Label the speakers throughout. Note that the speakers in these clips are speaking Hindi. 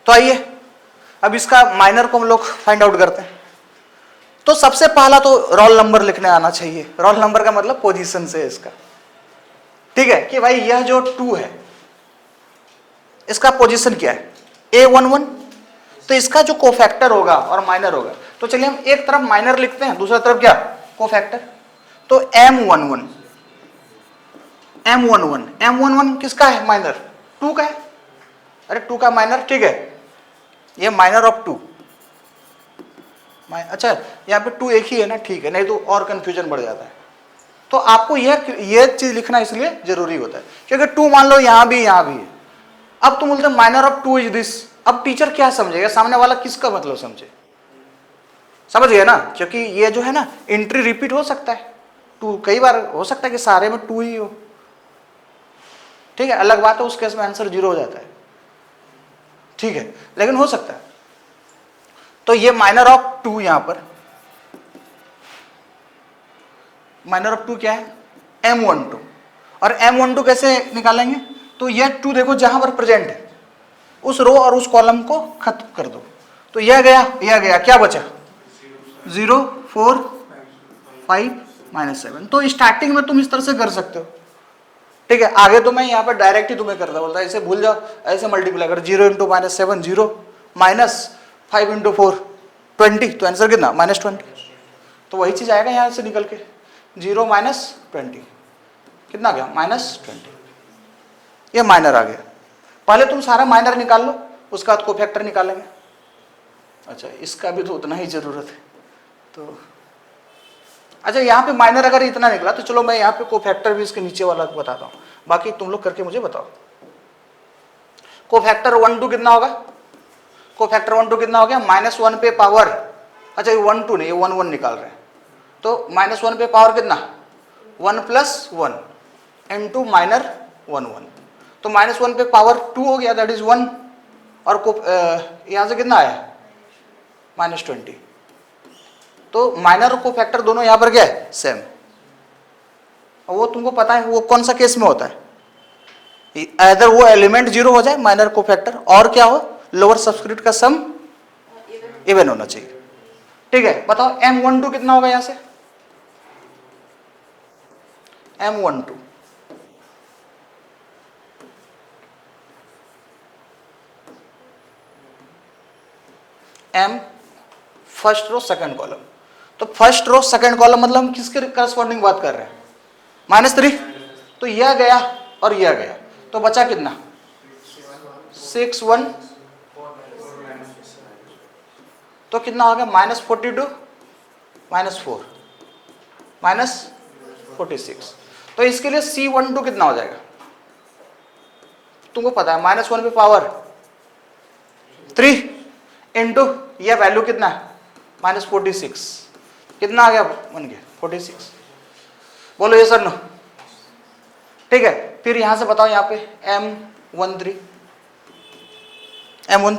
Speaker 1: तो आइए अब इसका माइनर को हम लोग फाइंड आउट करते हैं। तो सबसे पहला तो रोल नंबर लिखने आना चाहिए। रोल नंबर का मतलब पोजीशन से इसका, ठीक है, कि भाई यह जो 2 है इसका पोजीशन क्या है, A11, तो इसका जो कोफैक्टर होगा और माइनर होगा, तो चलिए हम एक तरफ माइनर लिखते हैं, दूसरा तरफ क्या, कोफैक्टर। तो M11 किसका है, माइनर, 2 का है। अरे 2 का माइनर, ठीक है, ये माइनर ऑफ 2। अच्छा यहाँ पे 2 एक ही है ना, ठीक है, नहीं तो और कंफ्यूजन बढ़ जाता है। तो आपको ये चीज लिखना इसलिए जरूरी होता है क्योंकि 2 मान लो यहाँ भी है। अब तुम बोलते माइनर ऑफ 2 इज दिस, अब टीचर क्या समझेगा, सामने वाला किसका मतलब समझे, समझ गए ना, क्योंकि ये जो है ना एंट्री रिपीट हो सकता है, 2 कई बार हो सकता है कि सारे में 2 ही हो, ठीक है, अलग बात है उस केस में आंसर 0 हो जाता है, ठीक है, लेकिन हो सकता है। तो ये माइनर ऑफ 2, यहां पर माइनर ऑफ 2 क्या है, M12। और M12 कैसे निकालेंगे, तो ये 2 देखो जहां पर प्रेजेंट है उस रो और उस कॉलम को खत्म कर दो, तो यह गया, क्या बचा, 0 4 5 -7। तो स्टार्टिंग में तुम इस तरह से कर सकते हो, ठीक है, आगे तो मैं यहाँ पर डायरेक्ट ही तुम्हें करता बोलता, ऐसे भूल जाओ, ऐसे मल्टीप्लाई कर, 0 × -7 0 -5 × 4 20, तो आंसर कितना, -20। तो वही चीज आएगा यहाँ से निकल के, 0 -20 कितना गया, -20। ये माइनर आ गया। पहले तुम सारा माइनर निकाल लो, उसके बाद कोफैक्टर निकालेंगे। अच्छा इसका भी तो उतना ही जरूरत है। तो अच्छा यहाँ पे माइनर अगर इतना निकला तो चलो मैं यहाँ पे कोफैक्टर भी इसके नीचे वाला बताता हूँ, बाकी तुम लोग करके मुझे बताओ। कोफैक्टर 1 2 कितना होगा, कोफैक्टर 1 2 कितना हो गया, -1 पे पावर, अच्छा ये 1 2 नहीं, ये 1 1 निकाल रहे हैं, तो -1 पे पावर कितना, 1 + 1 × माइनर 1 1, तो -1 पे पावर 2 हो गया, दैट इज 1, और यहाँ से कितना आया, -20। तो माइनर और कोफैक्टर दोनों यहाँ पर क्या है, सेम। और वो तुमको पता है वो कौन सा केस में होता है, अदर वो एलिमेंट 0 हो जाए माइनर कोफैक्टर, और क्या हो, लोअर सबस्क्रिप्ट का सम इवन होना चाहिए, ठीक है। बताओ M12 कितना होगा, यहां से M12 M first row second column, तो फर्स्ट रो सेकंड कॉलम मतलब हम किसके करस्पॉन्डिंग बात कर रहे हैं, -3, तो यह गया और यह गया, तो बचा कितना, 6 1, तो कितना हो गया, -42 -4 -46। तो इसके लिए C12 कितना हो जाएगा, तुमको पता है -1 पे पावर 3 इंटू यह वैल्यू कितना है, -46, कितना आ गया, बन गया 46। बोलो ये सर नो, ठीक है। फिर यहां से बताओ, यहाँ पे M13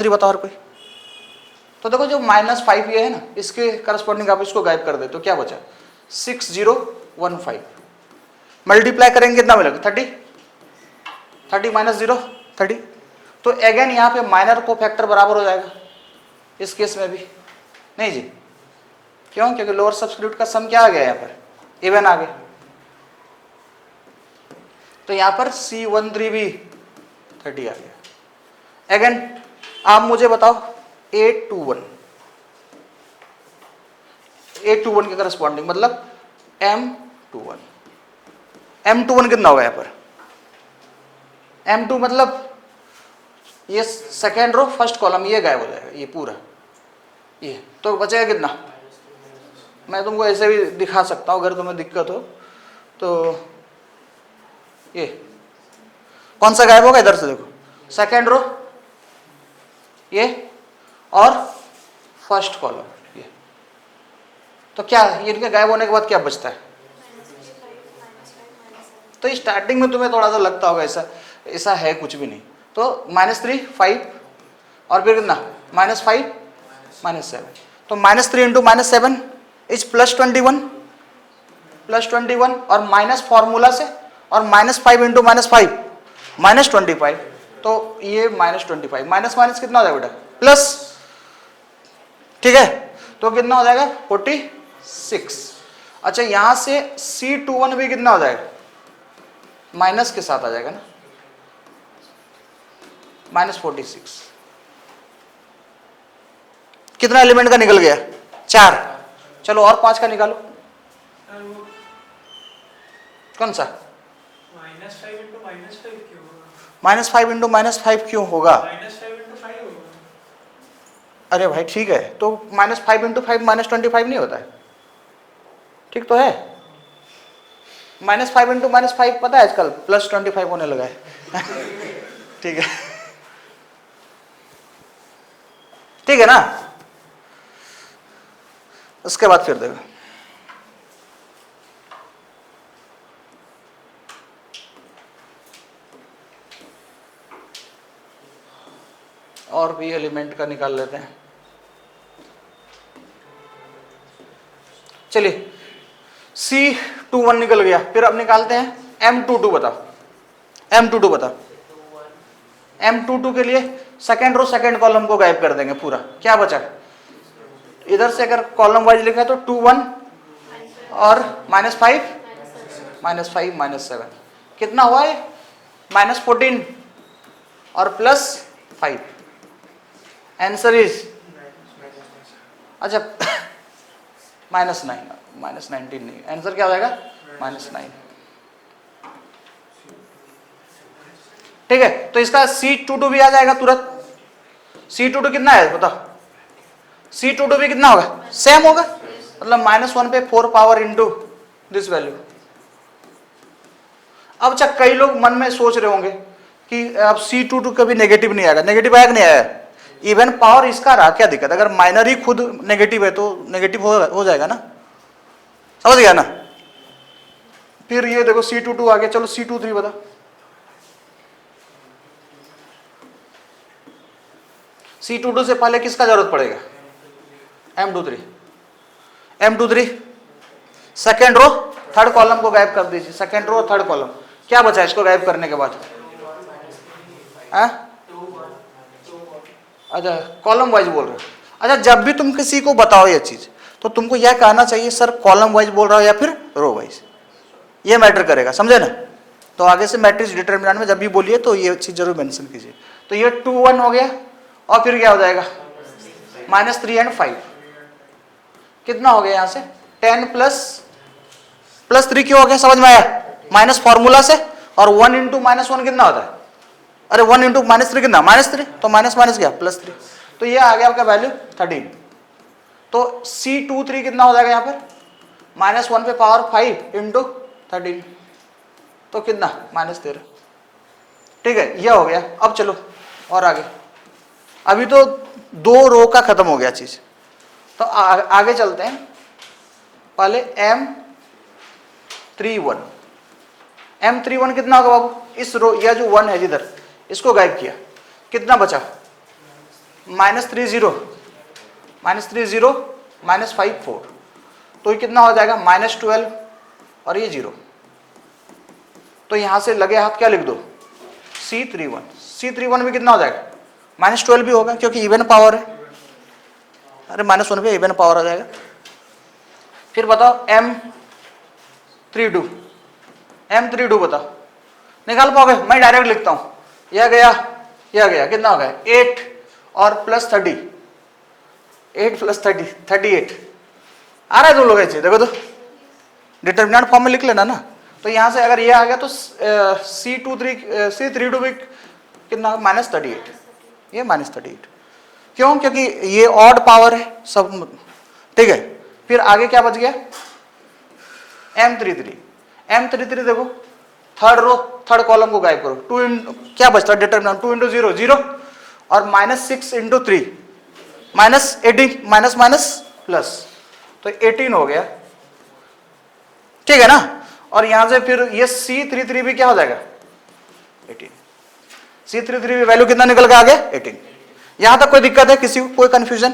Speaker 1: बताओ और कोई, तो देखो जो -5 ये है ना, इसके करस्पॉन्डिंग आप इसको गायब कर दे तो क्या बचा, 6015, मल्टीप्लाई करेंगे कितना मिलेगा, 30 -0 30। तो अगेन यहाँ पे माइनर को फैक्टर बराबर हो जाएगा इस केस में भी, नहीं जी, क्यों, क्योंकि लोअर सबस्क्रिप्ट का सम क्या आ गया, यहाँ पर इवन आ गया, तो यहाँ पर C13 भी 30 आ गया। अगेन आप मुझे बताओ A21 के करस्पॉन्डिंग मतलब M21 कितना होगा यहाँ पर, M2 मतलब ये सेकेंड रो फर्स्ट कॉलम ये गायब हो जाएगा, ये पूरा ये, तो बचेगा कितना, मैं तुमको ऐसे भी दिखा सकता हूँ अगर तुम्हें दिक्कत हो तो, ये कौन सा गायब होगा, इधर से देखो, सेकेंड रो ये और फर्स्ट कॉलम ये, तो क्या ये इनके गायब होने के बाद क्या बचता है। तो स्टार्टिंग में तुम्हें थोड़ा सा लगता होगा ऐसा है कुछ भी नहीं, तो -3 5 और फिर कितना -5 -7, तो -3 × -7 इज +21 और माइनस फॉर्मूला से, और -5 × -5 -25, तो तो ये -25, माइनस माइनस कितना हो जाएगा बेटा, प्लस, ठीक है, तो कितना हो जाएगा 46। अच्छा यहां से C21 भी कितना हो जाएगा, माइनस के साथ आ जाएगा ना, -46। कितना एलिमेंट का निकल गया, 4। चलो और 5 का निकालो, कौन सा,
Speaker 2: -5 इंटू -5 क्यों होगा?
Speaker 1: -5 इंटू -5 क्यों होगा,
Speaker 2: -5 इंटू 5 होगा।
Speaker 1: अरे भाई ठीक है, तो -5 इंटू 5 -25 नहीं होता है, ठीक तो है, -5 इंटू -5 पता है आजकल +25 होने लगा है ठीक है, ठीक है ना। उसके बाद फिर देखो, और भी एलिमेंट का निकाल लेते हैं। चलिए C21 निकल गया, फिर अब निकालते हैं M22, बताओ M22 बताओ। M22 के लिए सेकेंड रो सेकेंड कॉलम को गायब कर देंगे पूरा, क्या बचा, इधर से अगर कॉलम वाइज लिखा है तो 2 1 और -5 -7, कितना हुआ है, -14 और +5, आंसर इज, अच्छा -19 नहीं, आंसर क्या हो जाएगा, -9। ठीक है, तो इसका C22 भी आ जाएगा तुरंत। C22 कितना है बताओ, C22 भी कितना होगा, सेम होगा, मतलब -1 पे 4 पावर इंटू दिस वैल्यू। अब अच्छा कई लोग मन में सोच रहे होंगे कि अब C22 कभी नेगेटिव नहीं आएगा, नेगेटिव आया कि नहीं आया, इवन पावर इसका रहा, क्या दिक्कत, अगर माइनर ही खुद नेगेटिव है तो नेगेटिव हो जाएगा ना, समझ गया ना। फिर ये देखो C22 आ गया, चलो C23 बता, C22 से पहले किसका जरूरत पड़ेगा, M23 second row third column को गायब कर दीजिए, सेकेंड रो और थर्ड कॉलम, क्या बचा इसको गायब करने के बाद, अच्छा कॉलम वाइज बोल रहे हो। अच्छा जब भी तुम किसी को बताओ ये चीज तो तुमको यह कहना चाहिए सर कॉलम वाइज बोल रहा हो या फिर रो वाइज, ये मैटर करेगा, समझे ना। तो आगे से मैट्रिक्स डिटरमिनेंट में जब भी बोलिए तो ये चीज जरूर मेंशन कीजिए। तो ये 2 1 हो गया, और फिर क्या हो जाएगा, -3 और 5, कितना हो गया यहाँ से 10 प्लस 3 क्यों हो गया, समझ में आया, माइनस फॉर्मूला से, और 1 इंटू -1 कितना होता है, अरे 1 इंटू -3 कितना, -3, तो माइनस माइनस गया +3, तो ये आ गया आपका वैल्यू 13। तो C23 कितना हो जाएगा यहाँ पर, -1 पे पावर 5 इंटू 13, तो कितना -13, ठीक है, यह हो गया। अब चलो और आगे, अभी तो 2 रो का खत्म हो गया चीज, तो आगे चलते हैं। पहले M31 कितना होगा बाबू, इस रो या जो 1 है जिधर, इसको गायब किया, कितना बचा, -30 -5 4, तो ये कितना हो जाएगा -12 और ये 0, तो यहां से लगे हाथ क्या लिख दो, C31 भी कितना हो जाएगा, -12 भी होगा क्योंकि इवन पावर है, अरे -1 पे इवन पावर आ जाएगा। फिर बताओ M32 बताओ, निकाल पाओगे, मैं डायरेक्ट लिखता हूं, यह गया कितना हो गया 8 और +30, 8 + 30 38, आ रहा है तुम लोग ऐसे देखो, तो डिटरमिनेंट फॉर्म में लिख लेना ना। तो यहां से अगर ये आ गया तो C32 भी कितना -38, ये -38, क्यों, क्योंकि ये ऑड पावर है सब, ठीक है। फिर आगे क्या बच गया, M33 देखो, थर्ड रो थर्ड कॉलम को गायब करो, 2 क्या बचता है डिटरमिनेंट, 2 × 0 0, और -6 × 3 -18, माइनस प्लस, तो 18 हो गया, ठीक है ना। और यहां से फिर ये C33 भी क्या हो जाएगा 18, C33 भी वैल्यू कितना निकल के आ गया 18। यहां तक कोई दिक्कत है किसी को, कोई कंफ्यूजन।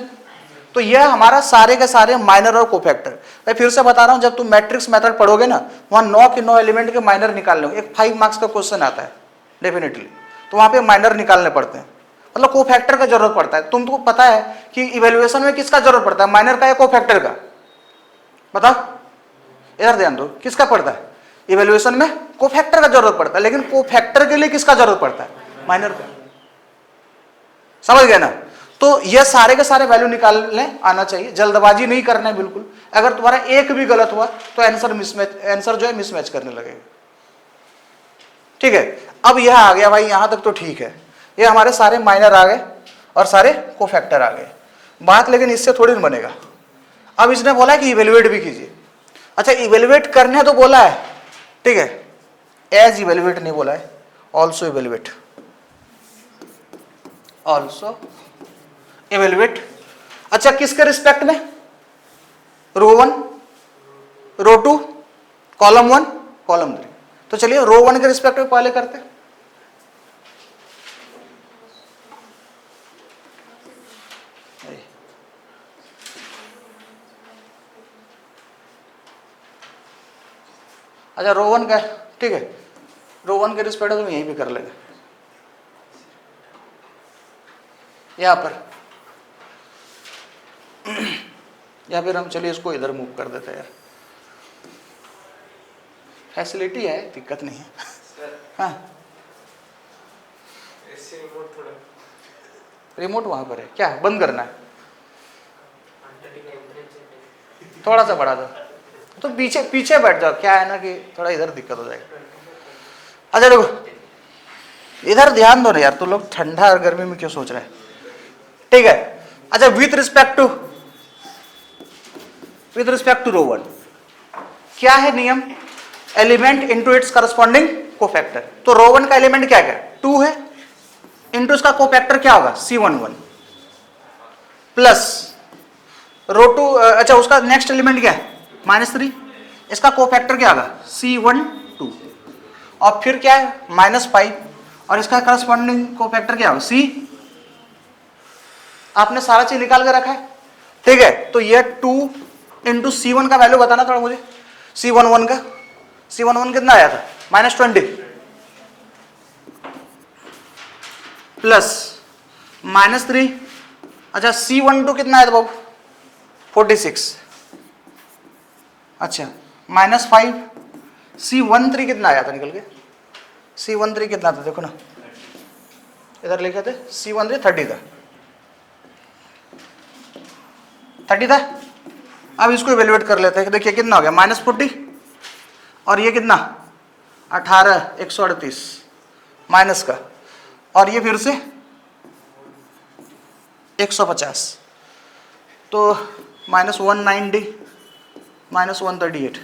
Speaker 1: तो यह हमारा सारे के सारे माइनर और कोफैक्टर। मैं फिर से बता रहा हूं, जब तुम मैट्रिक्स मेथड पढ़ोगे ना, वहां 9 के 9 एलिमेंट के माइनर निकालने होंगे, एक 5 मार्क्स का क्वेश्चन आता है डेफिनेटली। तो वहां पे माइनर निकालने पड़ते हैं, मतलब कोफैक्टर का जरूरत पड़ता है। तुमको पता है कि इवेल्युएशन में किसका जरूरत पड़ता है, माइनर का या कोफैक्टर का? बताओ, इधर ध्यान दो, किसका पड़ता है इवेल्युएशन में? कोफैक्टर का जरूरत पड़ता है, लेकिन कोफैक्टर के लिए किसका जरूरत पड़ता है? माइनर का। समझ गए ना? तो ये सारे के सारे वैल्यू निकालने आना चाहिए, जल्दबाजी नहीं करना है बिल्कुल। अगर तुम्हारा एक भी गलत हुआ तो आंसर जो है मिसमैच करने लगेगा। ठीक है, अब यह आ गया भाई, यहां तक तो ठीक है, ये हमारे सारे माइनर आ गए और सारे कोफैक्टर आ गए। बात लेकिन इससे थोड़ी ना बनेगा। अब इसने बोला है कि इवेल्युएट भी कीजिए। अच्छा, इवेल्युएट करने तो बोला है, ठीक है, एज इवेल्युएट नहीं बोला है, ऑल्सो इवेल्युएट, ऑल्सो इवेल्युएट। अच्छा, किसके रिस्पेक्ट में? रो 1, रो 2, कॉलम 1, कॉलम 3। तो चलिए रो 1 के रिस्पेक्ट में पहले करते हैं। अच्छा, रो 1 का, ठीक है, रो 1 के रिस्पेक्ट में यहीं पे कर लेंगे, यहां पर, या फिर हम चलिए इसको इधर मूव कर देते हैं यार, फैसिलिटी है, दिक्कत नहीं है। हाँ,
Speaker 2: ऐसे रिमोट थोड़ा
Speaker 1: रिमोट वहां पर है, क्या बंद करना है? थोड़ा सा बढ़ा दो, तो पीछे पीछे बैठ जाओ, क्या है ना कि थोड़ा इधर दिक्कत हो जाएगी। अच्छा देखो, इधर ध्यान दो ना यार, तो लोग ठंडा और गर्मी में क्यों सोच रहे हैं? ठीक है, अच्छा, विथ रिस्पेक्ट टू रो 1 क्या है नियम? Element into its corresponding cofactor. तो रो 1 का एलिमेंट क्या क्या 2 है, इनटू इसका कोफैक्टर क्या होगा? C11 प्लस रो 2, अच्छा उसका नेक्स्ट एलिमेंट क्या है? -3, इसका कोफैक्टर क्या होगा? C12 और फिर क्या है? -5 और इसका करस्पॉन्डिंग कोफैक्टर क्या होगा? C। आपने सारा चीज निकाल के रखा है, ठीक है, तो ये 2 इंटू C1 का वैल्यू बताना थोड़ा मुझे, C11 का, C11 कितना आया था? -20 प्लस -3, अच्छा C12 कितना आया था बाबू? 46, अच्छा -5, C13 कितना आया था निकल के? C13 कितना था देखो ना, इधर लिखे थे, C13 30 था, 30 था। अब इसको इवेल्युएट कर लेते हैं, देखिए कितना हो गया? -40 और ये कितना? 18, 138 माइनस का, और ये फिर से 150, तो -190, -138,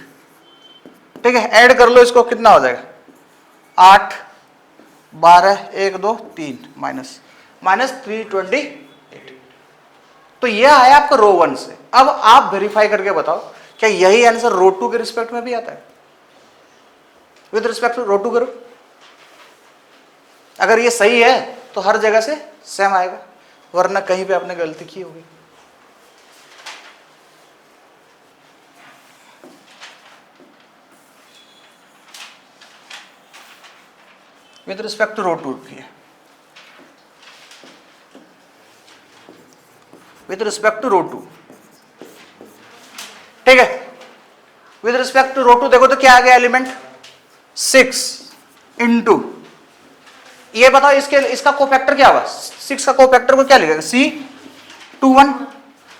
Speaker 1: ठीक है, ऐड कर लो इसको, कितना हो जाएगा? 8, 12, 1, 2, 3 -328। तो ये आया आपका रो 1 से। अब आप वेरीफाई करके बताओ क्या यही आंसर रो 2 के रिस्पेक्ट में भी आता है? विद रिस्पेक्ट टू रो 2 करो, अगर ये सही है तो हर जगह से सेम आएगा, वरना कहीं पे आपने गलती की होगी। विद रिस्पेक्ट टू रो 2 की, विद रिस्पेक्ट टू रो 2, ठीक है, विद रिस्पेक्ट टू रो 2 देखो तो क्या आ गया एलिमेंट? 6 इंटू, ये बताओ इसका कोफैक्टर क्या होगा? 6 का कोफैक्टर को क्या लिखेगा? C21।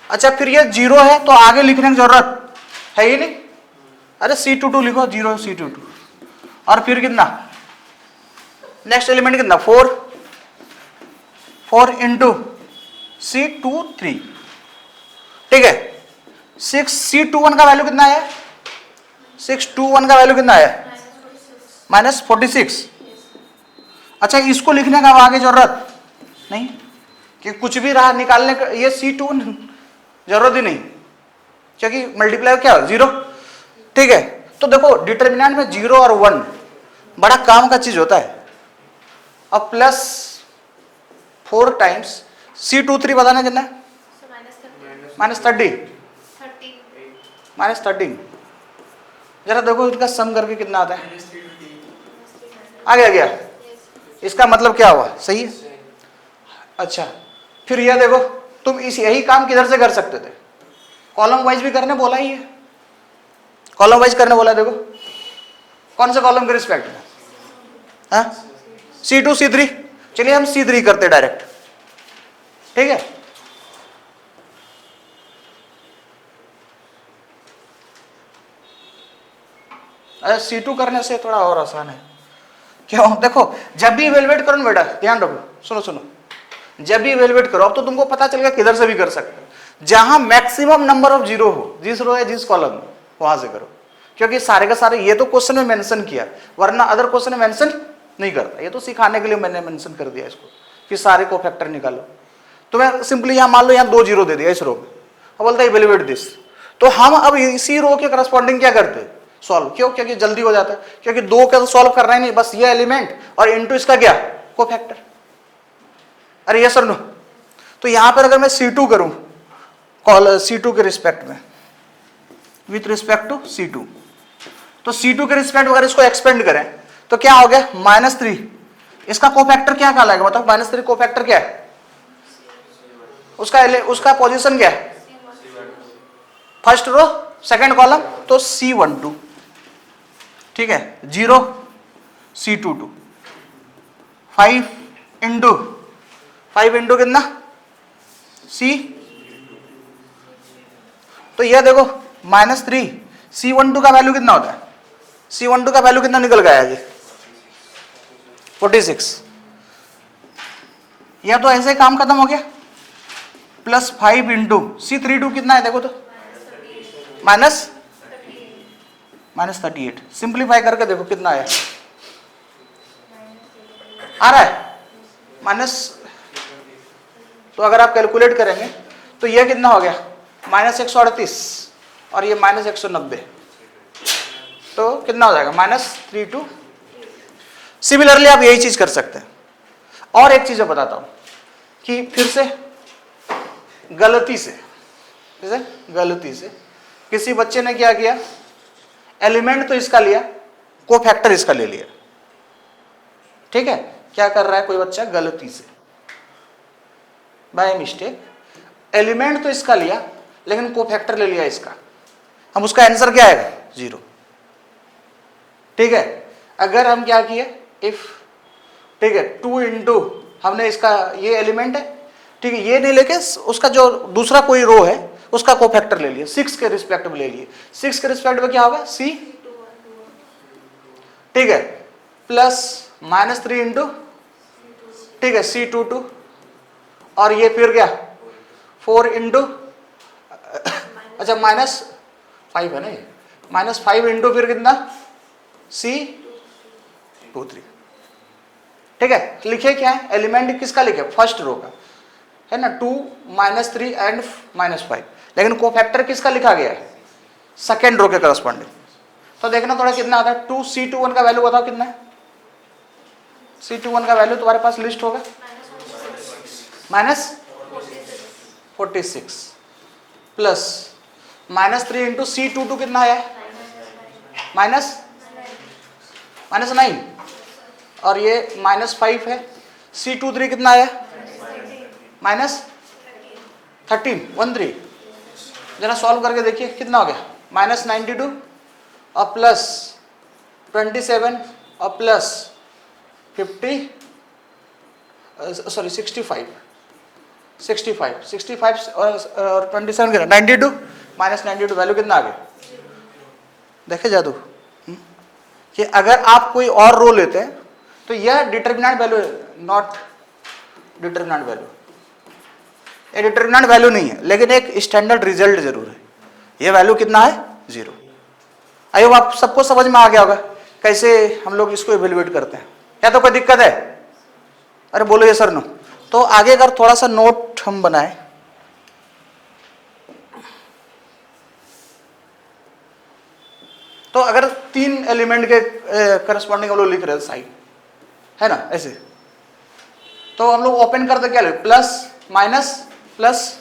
Speaker 1: अच्छा, फिर ये 0 है तो आगे लिखने की जरूरत है ही नहीं, अरे C22 लिखो, 0 C22, और फिर कितना? नेक्स्ट एलिमेंट कितना? 4 इंटू C23, ठीक है, 6C21 का वैल्यू कितना है? 621 का वैल्यू कितना है? -46। अच्छा, इसको लिखने का अब आगे जरूरत नहीं कि कुछ भी रहा निकालने का, ये C2 जरूरत ही नहीं, क्योंकि मल्टीप्लाई क्या हो? 0, ठीक है। तो देखो डिटर्मिनेंट में 0 और 1 बड़ा काम का चीज होता है। अब प्लस 4 टाइम्स C23 बताना कितना है? -30, -13, जरा देखो इनका सम करके कितना आता है? आ गया इसका मतलब क्या हुआ, सही है। अच्छा फिर यह देखो, तुम इस यही काम किधर से कर सकते थे, कॉलम वाइज भी करने बोला ही है, कॉलम वाइज करने बोला है। देखो कौन से कॉलम के रिस्पेक्ट में, हाँ C2 C3, चलिए हम C3 करते डायरेक्ट, ठीक है। अरे C2 करने से थोड़ा और आसान है, क्यों, देखो जब भी इवेलुएट करो ना बेटा, ध्यान रखो, सुनो सुनो, जब भी इवेलुएट करो, अब तो तुमको पता चल गया किधर से भी कर सकते हो, जहां मैक्सिमम नंबर ऑफ जीरो हो, जिस रो है जिस कॉलम में, वहां से करो, क्योंकि सारे का सारे ये तो क्वेश्चन में मेंशन किया, वरना अदर क्वेश्चन में मेंशन नहीं करता, ये तो सिखाने के लिए मैंने मेंशन कर दिया इसको कि सारे को फैक्टर निकालो। तो मैं सिंपली यहां मान लो यहां 2 जीरो दे दिया इस रो में, अब बोलता है इवेलुएट दिस, तो हम अब इसी रो के करस्पॉन्डिंग क्या करते हैं, सॉल्व, क्यों, क्योंकि जल्दी हो जाता है, क्योंकि 2 का तो सॉल्व करना ही नहीं, बस ये एलिमेंट और इनटू इसका क्या, कोफैक्टर। अरे यस और नो, तो यहां पर अगर मैं C2 करूं, कॉल C2 के रिस्पेक्ट में, विथ रिस्पेक्ट टू C2, तो C2 के रिस्पेक्ट अगर इसको एक्सपेंड करें तो क्या हो गया, -3, इसका कोफैक्टर क्या कहलाएगा, मतलब -3 कोफैक्टर क्या है, उसका पोजीशन क्या है, फर्स्ट रो सेकंड कॉलम, तो C12, ठीक है, 0 C22, 5 इंटू कितना C, तो यह देखो -3, C12 का वैल्यू कितना होता है, C12 का वैल्यू कितना निकल गया है, 46, या तो ऐसे काम खत्म हो गया, +5 इंटू C32 कितना है, देखो तो -38, सिंप्लीफाई करके देखो कितना आया, आ रहा है माइनस, तो अगर आप कैलकुलेट करेंगे तो यह कितना हो गया, -138 और ये -190, तो कितना हो जाएगा, -32। सिमिलरली आप यही चीज कर सकते हैं। और एक चीज मैं बताता हूं कि फिर से गलती से किसी बच्चे ने क्या किया, एलिमेंट तो इसका लिया, कोफैक्टर इसका ले लिया, ठीक है, क्या कर रहा है कोई बच्चा, गलती से बाय मिस्टेक एलिमेंट तो इसका लिया लेकिन कोफैक्टर ले लिया इसका, हम उसका आंसर क्या आएगा, 0, ठीक है। अगर हम क्या किए, इफ, ठीक है, 2 इंटू हमने इसका, ये एलिमेंट है, ठीक है, ये नहीं लेके उसका जो दूसरा कोई रो है उसका कोफैक्टर ले लिए, 6 के रिस्पेक्ट में ले लिए, 6 के रिस्पेक्ट में क्या होगा, C, ठीक है, प्लस -3 इंटू, ठीक है, C22, और ये फिर क्या 4 इंटू, अच्छा -5 है ना, ये -5 इंटू फिर कितना, C23, ठीक है। लिखे क्या है, एलिमेंट किसका लिखे, फर्स्ट रो का है ना, 2 -3 एंड -5, लेकिन कोफैक्टर किसका लिखा गया है, सेकेंड रो के करस्पॉन्डिंग। तो देखना थोड़ा कितना आता है, 2 C21 का वैल्यू बताओ कितना है, C21 का वैल्यू तुम्हारे पास लिस्ट होगा, -46 प्लस -3 इंटू C22 कितना है, -9, और ये -5 है, C23 कितना है, -13 जरा सॉल्व करके देखिए कितना हो गया, -92 और प्लस 27 और प्लस 65 और 27 कितना, 92, -92 वैल्यू कितना आ गया, देखे जादू, कि अगर आप कोई और रो लेते हैं तो यह determinant value, not determinant value, ये डिटरमिनेंट वैल्यू नहीं है, लेकिन एक स्टैंडर्ड रिजल्ट जरूर है, ये वैल्यू कितना है, 0। आई होप आप सबको समझ में आ गया होगा कैसे हम लोग इसको इवेल्युएट करते हैं, या तो कोई दिक्कत है, अरे बोलो ये सर नो। तो आगे अगर थोड़ा सा नोट हम बनाए, तो अगर 3 एलिमेंट के करस्पॉन्डिंग हम लोग लिख रहे हैं साइड, है ना, ऐसे, तो हम लोग ओपन करते क्या ले, प्लस माइनस प्लस,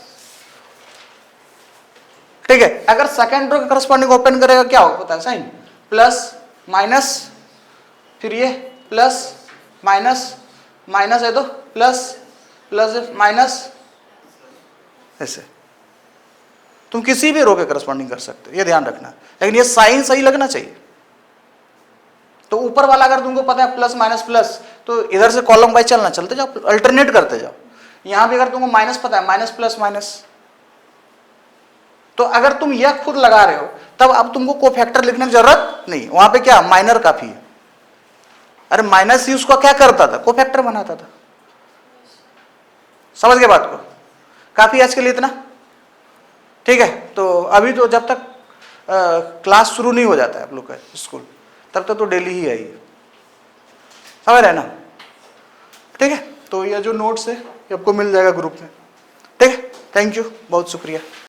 Speaker 1: ठीक है। अगर सेकेंड रो के करस्पॉन्डिंग ओपन करेगा क्या होगा पता है, साइन प्लस माइनस, फिर ये प्लस माइनस माइनस है तो प्लस, प्लस है माइनस, ऐसे तुम किसी भी रो के करस्पॉन्डिंग कर सकते हो, ये ध्यान रखना, लेकिन ये साइन सही लगना चाहिए। तो ऊपर वाला अगर तुमको पता है प्लस माइनस प्लस, तो इधर से कॉलम वाइज चलना, चलते जाओ, अल्टरनेट करते जाओ। यहां भी अगर तुमको माइनस पता है, माइनस प्लस माइनस, तो अगर तुम यह खुद लगा रहे हो तब अब तुमको कोफैक्टर लिखने की जरूरत नहीं, वहां पे क्या माइनर काफी है। अरे माइनस ही उसको क्या करता था, कोफैक्टर बनाता था। समझ गए बात को, काफी आज के लिए इतना, ठीक है। तो अभी तो जब तक क्लास शुरू नहीं हो जाता है आप लोग का स्कूल, तब तक तो डेली ही आइए, समझ रहे ना, ठीक है। तो ये जो नोट्स है ये आपको मिल जाएगा ग्रुप में, ठीक है। थैंक यू, बहुत शुक्रिया।